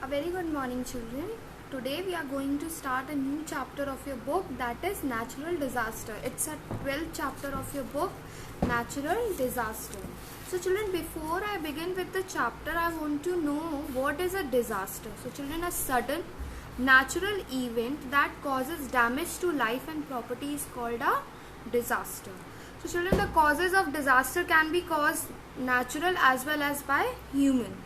A very good morning, children. Today we are going to start a new chapter of your book, that is natural disaster. It's a 12th chapter of your book, natural disaster. So children, before I begin with the chapter, I want to know what is a disaster. So children, a sudden natural event that causes damage to life and property is called a disaster. So children, the causes of disaster can be caused natural as well as by human.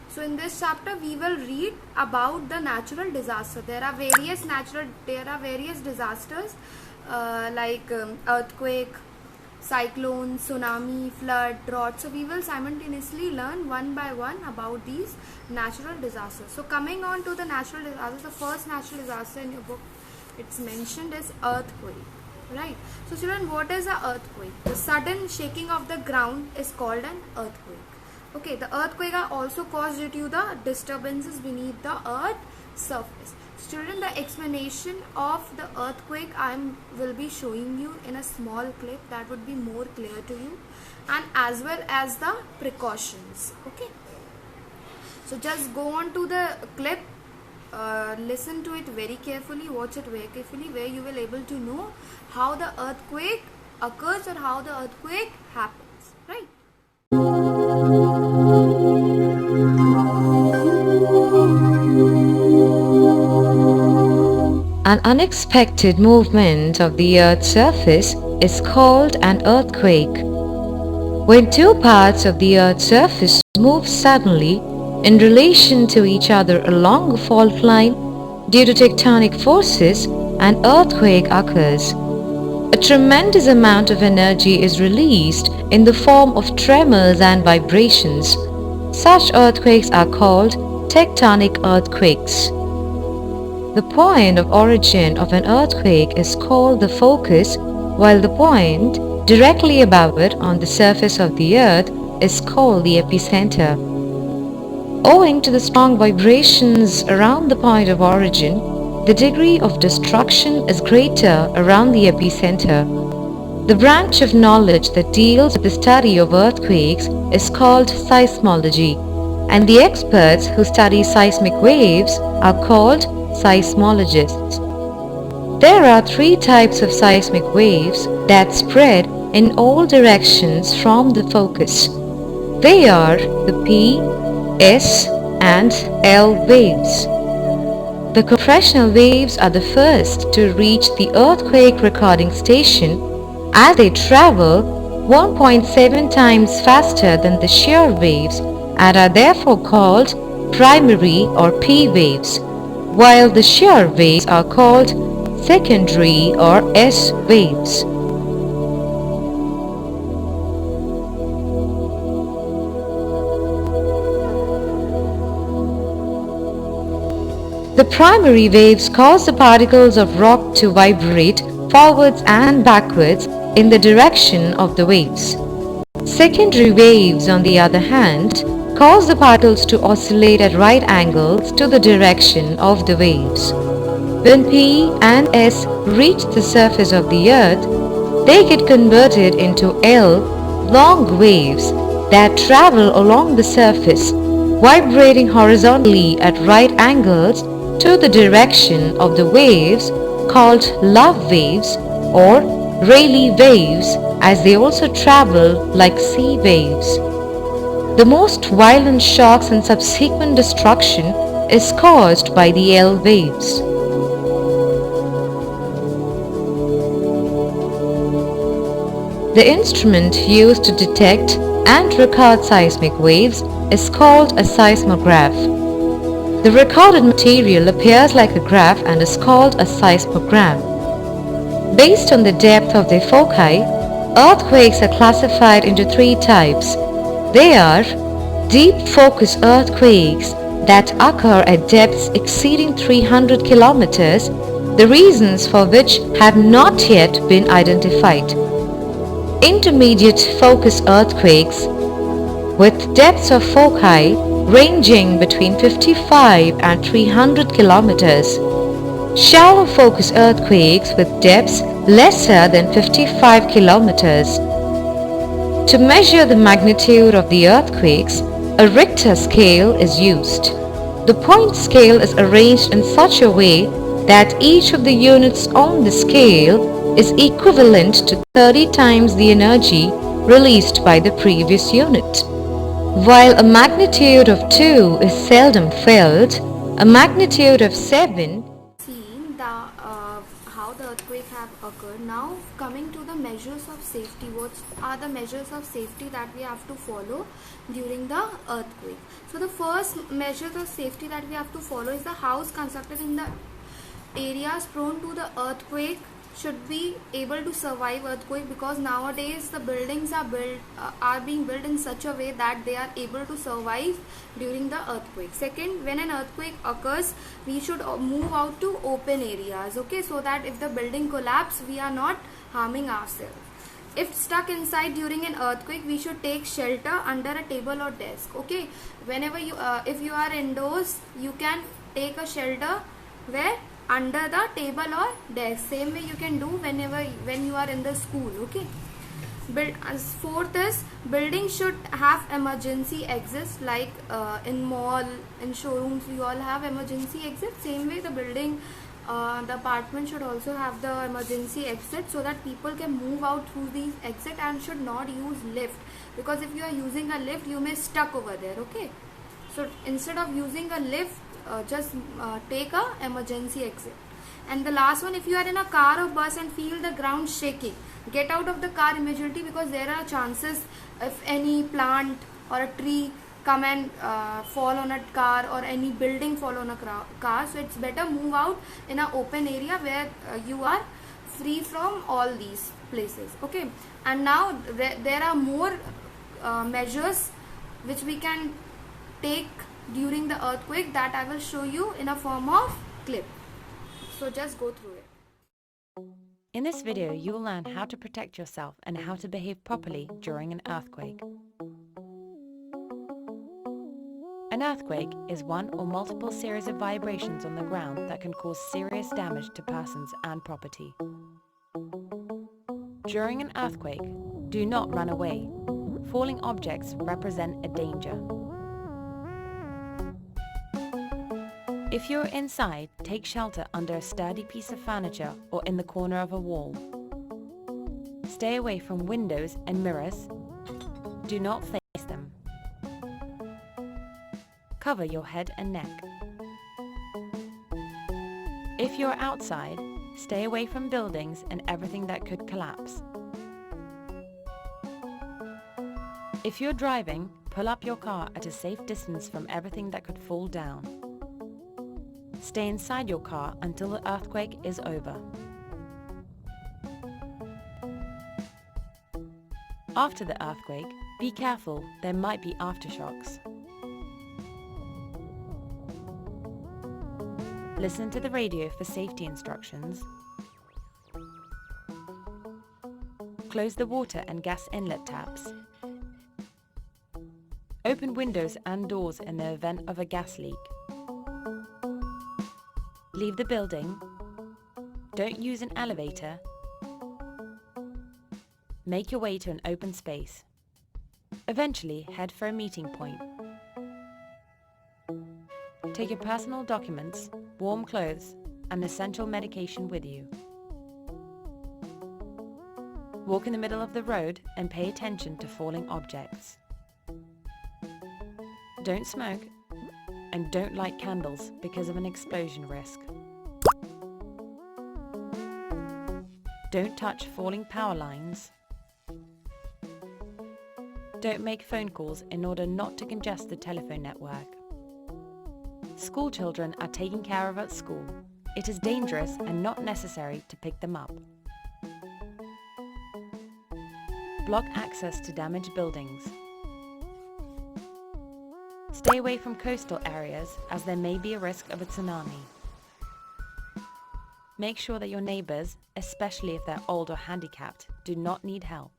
So in this chapter we will read about the natural disaster. There are various disasters like earthquake, cyclone, tsunami, flood, drought. So we will simultaneously learn one by one about these natural disasters. So coming on to the natural disasters, the first natural disaster in your book, it's mentioned is earthquake. Right. So children, what is an earthquake? The sudden shaking of the ground is called an earthquake. Okay, the earthquake are also caused due to the disturbances beneath the earth surface. So children, the explanation of the earthquake will be showing you in a small clip that would be more clear to you, and as well as the precautions. Okay, so just go on to the clip, listen to it very carefully, watch it very carefully, where you will able to know how the earthquake occurs or how the earthquake happens, right? An unexpected movement of the Earth's surface is called an earthquake. When two parts of the Earth's surface move suddenly in relation to each other along a fault line due to tectonic forces, an earthquake occurs. A tremendous amount of energy is released in the form of tremors and vibrations. Such earthquakes are called tectonic earthquakes. The point of origin of an earthquake is called the focus, while the point directly above it on the surface of the earth is called the epicenter. Owing to the strong vibrations around the point of origin, the degree of destruction is greater around the epicenter. The branch of knowledge that deals with the study of earthquakes is called seismology, and the experts who study seismic waves are called seismologists. There are three types of seismic waves that spread in all directions from the focus. They are the P, S, and L waves. The compressional waves are the first to reach the earthquake recording station as they travel 1.7 times faster than the shear waves and are therefore called primary or P waves, while the shear waves are called secondary or S waves. The primary waves cause the particles of rock to vibrate forwards and backwards in the direction of the waves. Secondary waves, on the other hand, cause the particles to oscillate at right angles to the direction of the waves. When P and S reach the surface of the earth, they get converted into L, long waves that travel along the surface, vibrating horizontally at right angles to the direction of the waves, called love waves or Rayleigh waves, as they also travel like sea waves. The most violent shocks and subsequent destruction is caused by the L waves. The instrument used to detect and record seismic waves is called a seismograph. The recorded material appears like a graph and is called a seismogram. Based on the depth of their foci, earthquakes are classified into three types. They are deep focus earthquakes that occur at depths exceeding 300 kilometers, the reasons for which have not yet been identified. Intermediate focus earthquakes with depths of foci ranging between 55 and 300 kilometers. Shallow focus earthquakes with depths lesser than 55 kilometers. To measure the magnitude of the earthquakes, a Richter scale is used. The point scale is arranged in such a way that each of the units on the scale is equivalent to 30 times the energy released by the previous unit. While a magnitude of 2 is seldom felt, a magnitude of 7 seen the how the earthquake have occurred. Now coming to the measures of safety, what are the measures of safety that we have to follow during the earthquake? So the first measure of safety that we have to follow is the house constructed in the areas prone to the earthquake should be able to survive earthquake, because nowadays the buildings are being built in such a way that they are able to survive during the earthquake. Second, when an earthquake occurs, we should move out to open areas, okay, so that if the building collapse, we are not harming ourselves. If stuck inside during an earthquake, we should take shelter under a table or desk, okay. Whenever you if you are indoors, you can take a shelter where under the table or desk. Same way you can do when you are in the school, okay. Fourth is, building should have emergency exits, like in mall, in showrooms we all have emergency exits. Same way the building, the apartment should also have the emergency exit, so that people can move out through these exit, and should not use lift, because if you are using a lift, you may stuck over there, okay. So instead of using a lift, just take a emergency exit. And the last one, if you are in a car or bus and feel the ground shaking, get out of the car immediately, because there are chances if any plant or a tree come and fall on a car, or any building fall on a car. So it's better move out in an open area where you are free from all these places, okay. And now there are more measures which we can take during the earthquake, that I will show you in a form of clip. So just go through it. In this video, you will learn how to protect yourself and how to behave properly during an earthquake. An earthquake is one or multiple series of vibrations on the ground that can cause serious damage to persons and property. During an earthquake, do not run away. Falling objects represent a danger. If you're inside, take shelter under a sturdy piece of furniture or in the corner of a wall. Stay away from windows and mirrors. Do not face them. Cover your head and neck. If you're outside, stay away from buildings and everything that could collapse. If you're driving, pull up your car at a safe distance from everything that could fall down. Stay inside your car until the earthquake is over. After the earthquake, be careful, there might be aftershocks. Listen to the radio for safety instructions. Close the water and gas inlet taps. Open windows and doors in the event of a gas leak. Leave the building. Don't use an elevator. Make your way to an open space. Eventually, head for a meeting point. Take your personal documents, warm clothes, and essential medication with you. Walk in the middle of the road and pay attention to falling objects. Don't smoke, and don't light candles because of an explosion risk. Don't touch falling power lines. Don't make phone calls in order not to congest the telephone network. School children are taken care of at school. It is dangerous and not necessary to pick them up. Block access to damaged buildings. Stay away from coastal areas as there may be a risk of a tsunami. Make sure that your neighbours, especially if they're old or handicapped, do not need help.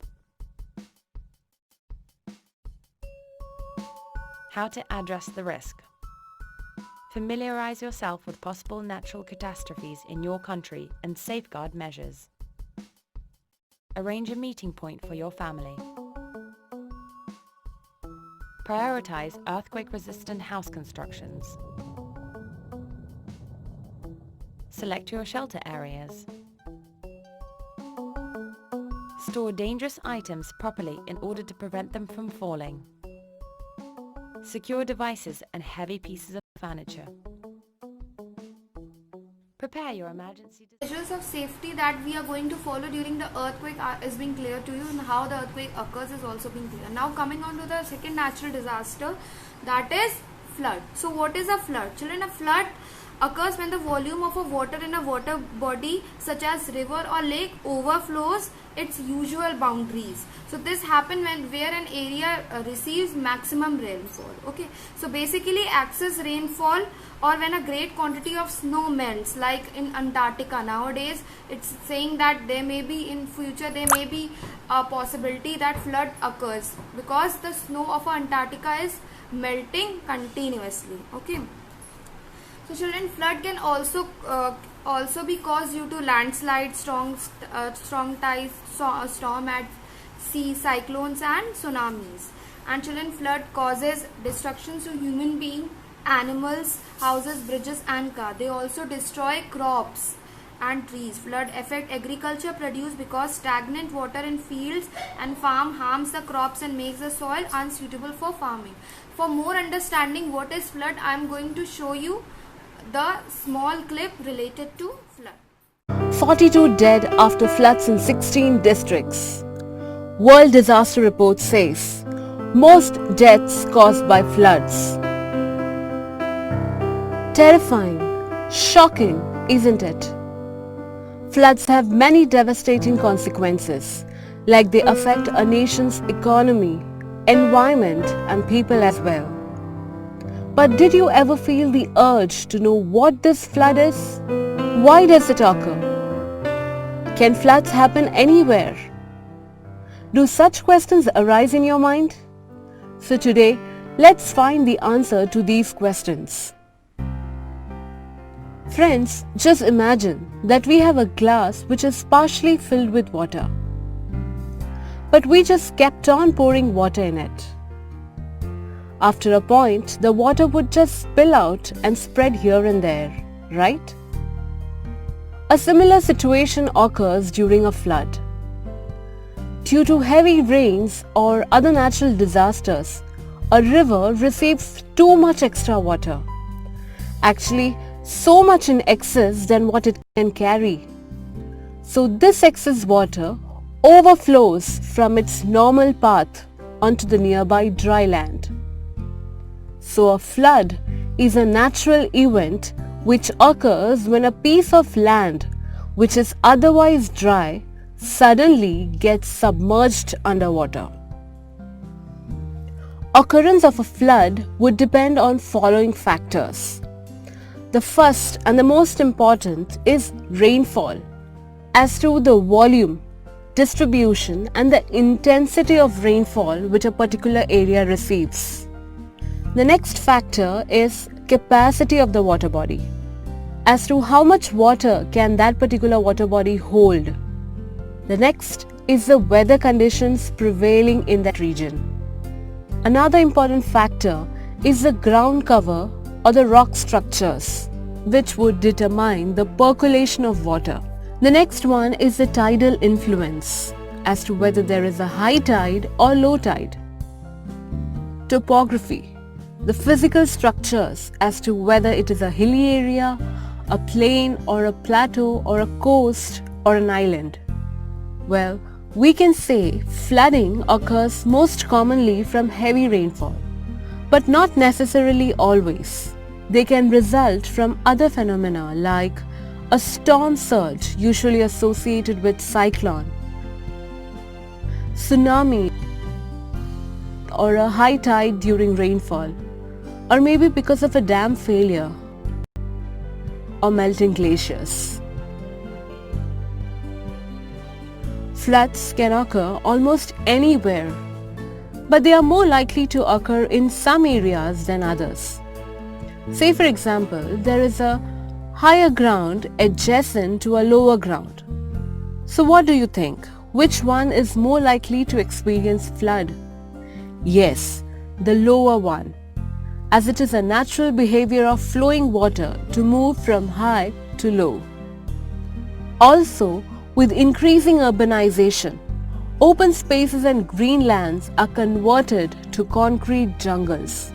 How to address the risk. Familiarise yourself with possible natural catastrophes in your country and safeguard measures. Arrange a meeting point for your family. Prioritize earthquake-resistant house constructions. select your shelter areas. Store dangerous items properly in order to prevent them from falling. Secure devices and heavy pieces of furniture. Prepare your emergency... Measures of safety that we are going to follow during the earthquake is being clear to you, and how the earthquake occurs is also being clear. Now coming on to the second natural disaster, that is flood. So what is a flood? Children, a flood occurs when the volume of a water in a water body such as river or lake overflows its usual boundaries. So this happens where an area receives maximum rainfall. Okay, so basically excess rainfall, or when a great quantity of snow melts, like in Antarctica nowadays. It's saying that there may be in future a possibility that flood occurs because the snow of Antarctica is melting continuously. Okay, so children, flood can also be caused due to landslides, strong tides, storm at sea, cyclones and tsunamis. And children, flood causes destruction to human beings, animals, houses, bridges and cars. They also destroy crops and trees. Flood affect agriculture produce because stagnant water in fields and farm harms the crops and makes the soil unsuitable for farming. For more understanding what is flood, I am going to show you the small clip related to flood. 42 dead after floods in 16 districts. World Disaster Report says most deaths caused by floods. Terrifying, shocking, isn't it? Floods have many devastating consequences, like they affect a nation's economy, environment and people as well. But did you ever feel the urge to know what this flood is? Why does it occur? Can floods happen anywhere? Do such questions arise in your mind? So today, let's find the answer to these questions. Friends, just imagine that we have a glass which is partially filled with water. But we just kept on pouring water in it. After a point, the water would just spill out and spread here and there, right? A similar situation occurs during a flood. Due to heavy rains or other natural disasters, a river receives too much extra water. Actually, so much in excess than what it can carry. So this excess water overflows from its normal path onto the nearby dry land. So a flood is a natural event which occurs when a piece of land which is otherwise dry suddenly gets submerged underwater. Occurrence of a flood would depend on following factors. The first and the most important is rainfall, as to the volume, distribution and the intensity of rainfall which a particular area receives. The next factor is capacity of the water body, as to how much water can that particular water body hold. The next is the weather conditions prevailing in that region. Another important factor is the ground cover or the rock structures, which would determine the percolation of water. The next one is the tidal influence, as to whether there is a high tide or low tide. Topography, the physical structures, as to whether it is a hilly area, a plain or a plateau or a coast or an island. Well, we can say flooding occurs most commonly from heavy rainfall, but not necessarily always. They can result from other phenomena like a storm surge, usually associated with cyclone, tsunami, or a high tide during rainfall, or maybe because of a dam failure or melting glaciers. Floods can occur almost anywhere, but they are more likely to occur in some areas than others. Say for example, there is a higher ground adjacent to a lower ground. So what do you think? Which one is more likely to experience flood? Yes, the lower one. as it is a natural behavior of flowing water to move from high to low. Also, with increasing urbanization, open spaces and green lands are converted to concrete jungles,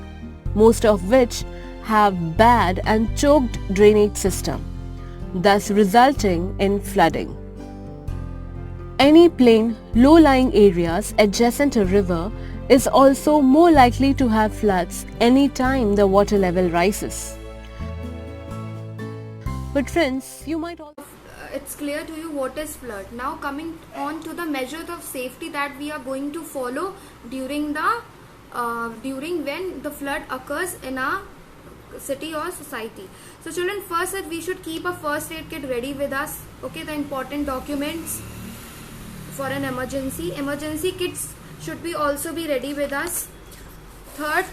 most of which have bad and choked drainage system, thus resulting in flooding. Any plain, low-lying areas adjacent to a river is also more likely to have floods any time the water level rises. But friends, you might also it's clear to you what is flood. Now coming on to the measures of safety that we are going to follow during when the flood occurs in a city or society. So children, first that we should keep a first aid kit ready with us. Okay, the important documents for an emergency. Emergency kits should be also be ready with us. Third,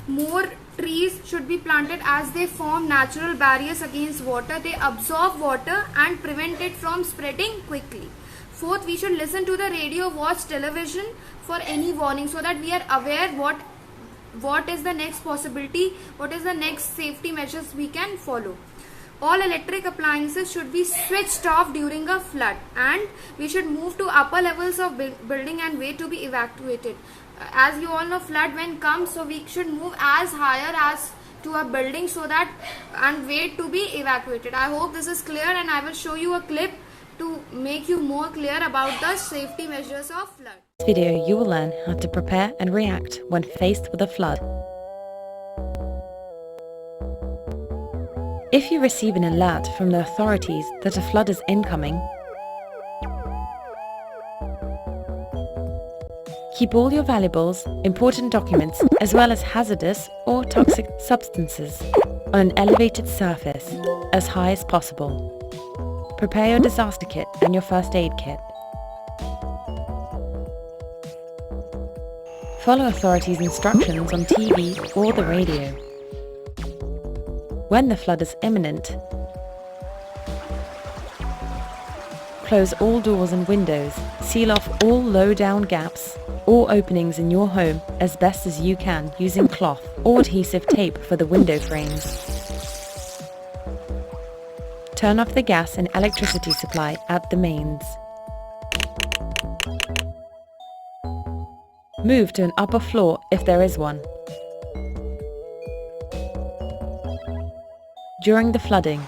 more trees should be planted as they form natural barriers against water. They absorb water and prevent it from spreading quickly. Fourth, we should listen to the radio, watch television for any warning so that we are aware what is the next possibility, what is the next safety measures we can follow. All electric appliances should be switched off during a flood, and we should move to upper levels of building and wait to be evacuated. As you all know, flood when comes, so we should move as higher as to a building so that and wait to be evacuated. I hope this is clear, and I will show you a clip to make you more clear about the safety measures of flood. In this video, you will learn how to prepare and react when faced with a flood. If you receive an alert from the authorities that a flood is incoming, keep all your valuables, important documents, as well as hazardous or toxic substances on an elevated surface as high as possible. Prepare your disaster kit and your first aid kit. Follow authorities' instructions on TV or the radio. When the flood is imminent, close all doors and windows, seal off all low-down gaps or openings in your home as best as you can using cloth or adhesive tape for the window frames. Turn off the gas and electricity supply at the mains. Move to an upper floor if there is one. During the flooding,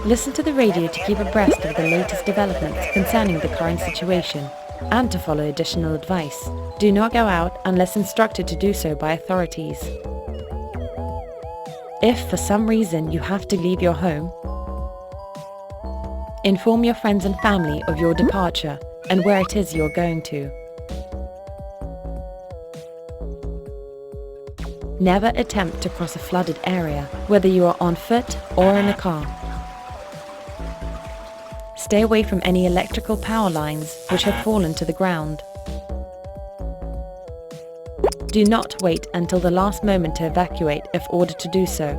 listen to the radio to keep abreast of the latest developments concerning the current situation and to follow additional advice. Do not go out unless instructed to do so by authorities. If for some reason you have to leave your home, inform your friends and family of your departure and where it is you're going to. Never attempt to cross a flooded area, whether you are on foot or in a car. Stay away from any electrical power lines which have fallen to the ground. Do not wait until the last moment to evacuate if ordered to do so.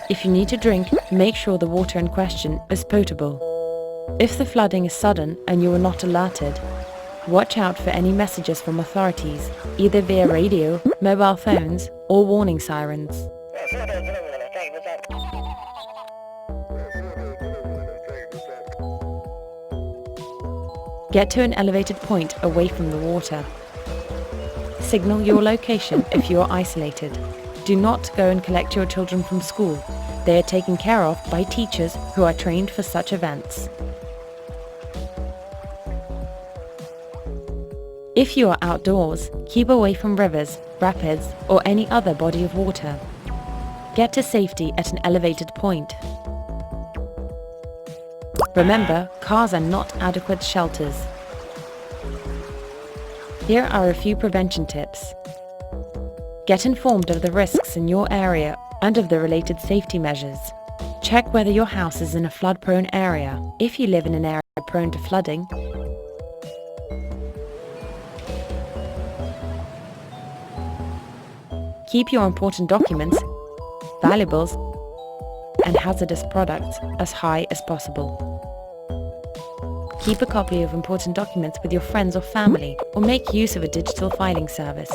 If you need to drink, make sure the water in question is potable. If the flooding is sudden and you are not alerted, watch out for any messages from authorities, either via radio, mobile phones, or warning sirens. Get to an elevated point away from the water. Signal your location if you are isolated. Do not go and collect your children from school. They are taken care of by teachers who are trained for such events. If you are outdoors, keep away from rivers, rapids, or any other body of water. Get to safety at an elevated point. Remember, cars are not adequate shelters. Here are a few prevention tips. Get informed of the risks in your area and of the related safety measures. Check whether your house is in a flood-prone area. If you live in an area prone to flooding, keep your important documents, valuables, and hazardous products as high as possible. Keep a copy of important documents with your friends or family, or make use of a digital filing service.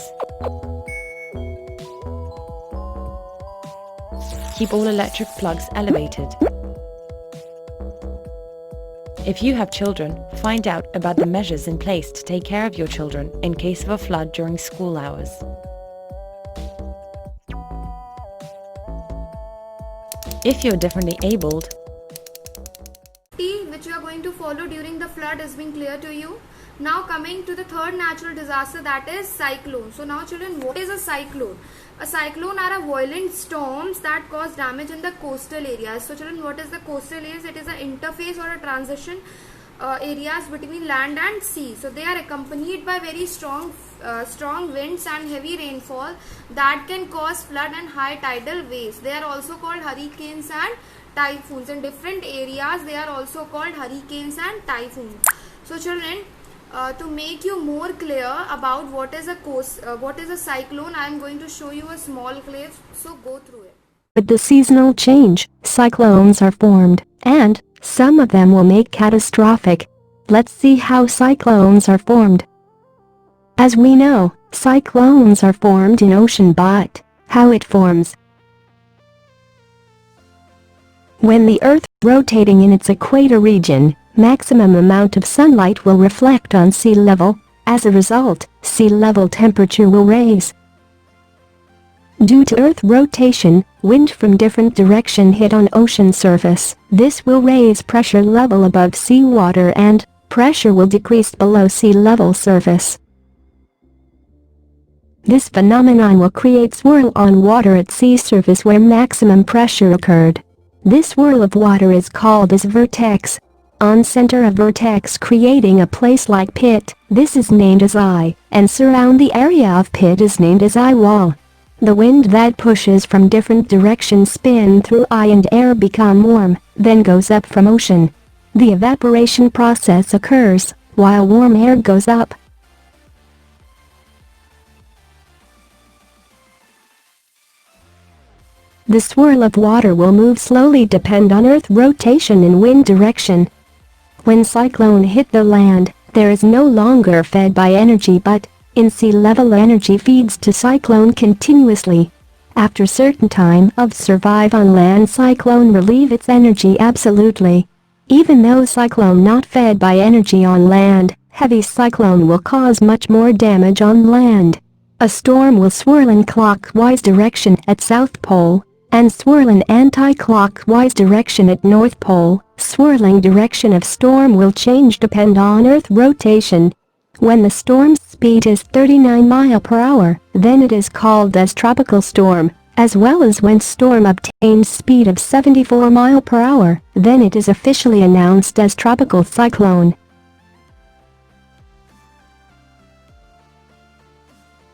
Keep all electric plugs elevated. If you have children, find out about the measures in place to take care of your children in case of a flood during school hours. If you're differently abled, which you are going to follow during the flood is being clear to you. Now coming to the third natural disaster, that is cyclone. So now children, what is a cyclone? A cyclone are a violent storms that cause damage in the coastal areas. So children, what is the coastal areas? It is an interface or a transition areas between land and sea. So they are accompanied by very strong winds and heavy rainfall that can cause flood and high tidal waves. They are also called hurricanes and typhoons. In different areas they are also called hurricanes and typhoons. So children, to make you more clear about what is a cyclone, I am going to show you a small clip, so go through it. With the seasonal change, cyclones are formed, and some of them will make catastrophic. Let's see how cyclones are formed. As we know, cyclones are formed in ocean, but how it forms? When the Earth rotating in its equator region, maximum amount of sunlight will reflect on sea level. As a result, sea level temperature will rise. Due to Earth rotation, wind from different direction hit on ocean surface. This will raise pressure level above seawater and pressure will decrease below sea level surface. This phenomenon will create swirl on water at sea surface where maximum pressure occurred. This swirl of water is called as vortex. On center of vortex creating a place like pit, this is named as eye, and surround the area of pit is named as eye wall. The wind that pushes from different directions spin through eye and air become warm, then goes up from ocean. The evaporation process occurs, while warm air goes up. The swirl of water will move slowly depend on Earth rotation and wind direction. When cyclone hit the land, there is no longer fed by energy but in sea level energy feeds to cyclone continuously. After certain time of survive on land, cyclone relieve its energy absolutely. Even though cyclone not fed by energy on land, heavy cyclone will cause much more damage on land. A storm will swirl in clockwise direction at South Pole, and swirl in anti-clockwise direction at North Pole. Swirling direction of storm will change depend on Earth rotation. When the storm's speed is 39 miles per hour, then it is called as tropical storm, as well as when storm obtains speed of 74 miles per hour, then it is officially announced as tropical cyclone.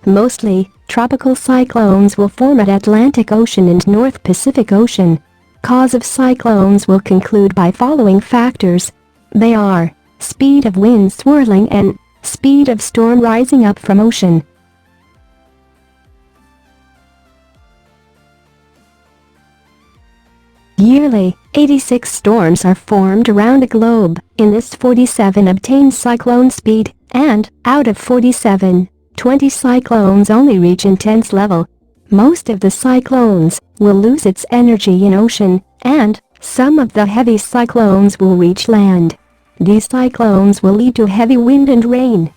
Mostly, tropical cyclones will form at Atlantic Ocean and North Pacific Ocean. Cause of cyclones will conclude by following factors. They are speed of wind swirling and speed of storm rising up from ocean. Yearly, 86 storms are formed around the globe. In this 47 obtain cyclone speed, and out of 47, 20 cyclones only reach intense level. Most of the cyclones will lose its energy in ocean, and some of the heavy cyclones will reach land. These cyclones will lead to heavy wind and rain.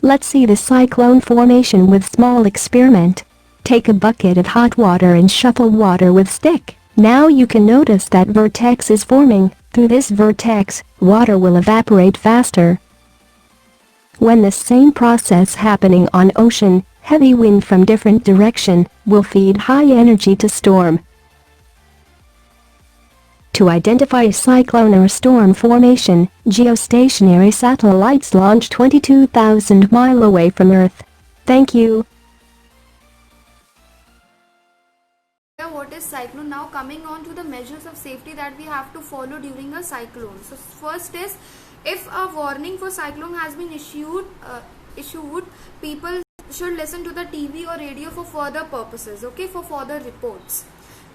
Let's see the cyclone formation with small experiment. Take a bucket of hot water and shuffle water with stick. Now you can notice that vortex is forming. Through this vortex, water will evaporate faster. When the same process happening on ocean, heavy wind from different direction will feed high energy to storm. To identify cyclone or storm formation, geostationary satellites launch 22,000 miles away from Earth. Thank you. What is cyclone? Now coming on to the measures of safety that we have to follow during a cyclone. So first is, if a warning for cyclone has been issued, people should listen to the TV or radio for further purposes, okay, for further reports.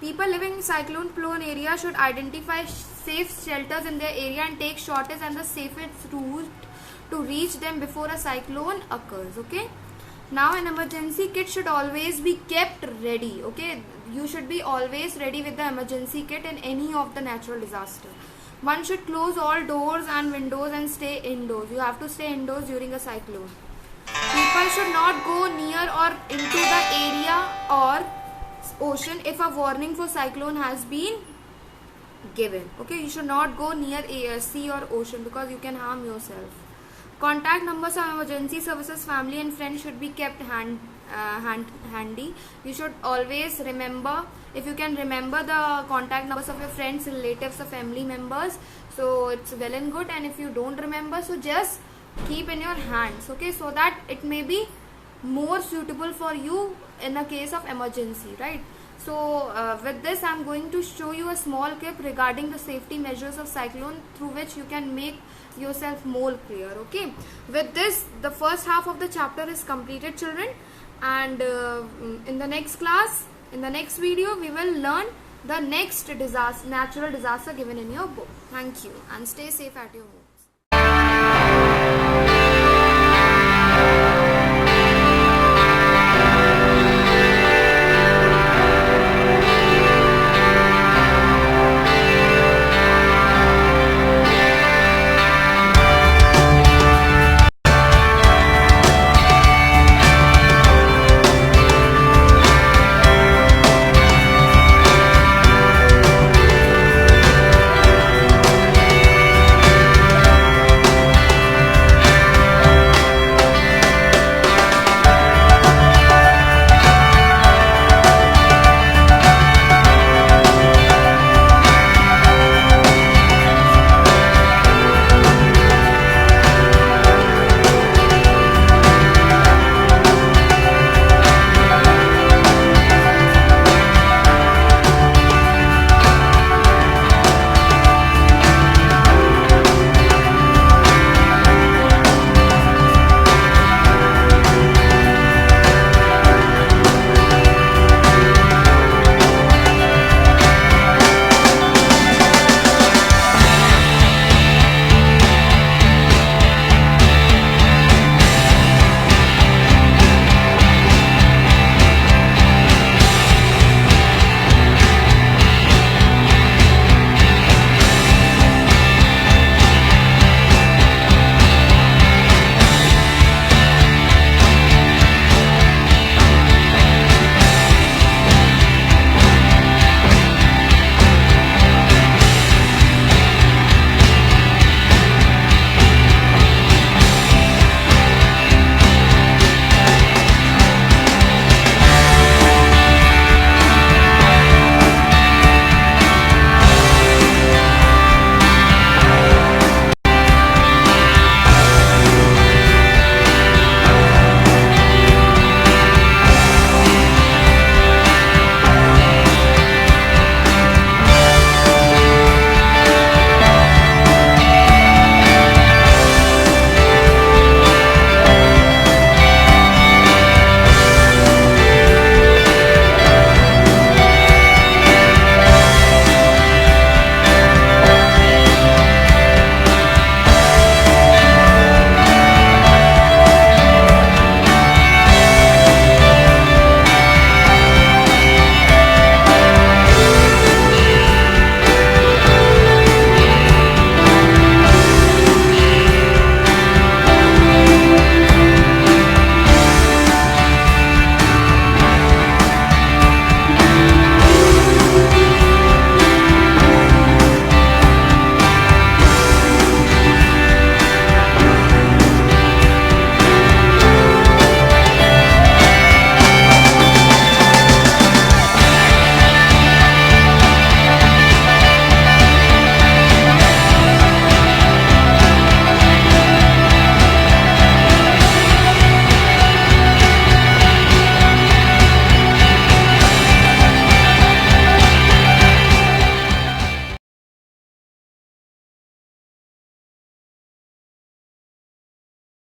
People living in cyclone prone area should identify safe shelters in their area and take shortest and the safest route to reach them before a cyclone occurs. Okay. Now an emergency kit should always be kept ready. Okay, you should be always ready with the emergency kit in any of the natural disaster. One should close all doors and windows and stay indoors. You have to stay indoors during a cyclone. People should not go near or into the area or ocean if a warning for cyclone has been given. Okay, you should not go near sea or ocean because you can harm yourself. Contact numbers of emergency services, family and friends should be kept handy. You should always remember, if you can remember the contact numbers of your friends, relatives or family members, so it's well and good. And if you don't remember, so just keep in your hands, okay, so that it may be more suitable for you in a case of emergency, right? So with this I'm going to show you a small clip regarding the safety measures of cyclone through which you can make yourself more clear. Okay, with this the first half of the chapter is completed, children, and in the next class, in the next video, we will learn the next natural disaster given in your book. Thank you and stay safe at your home.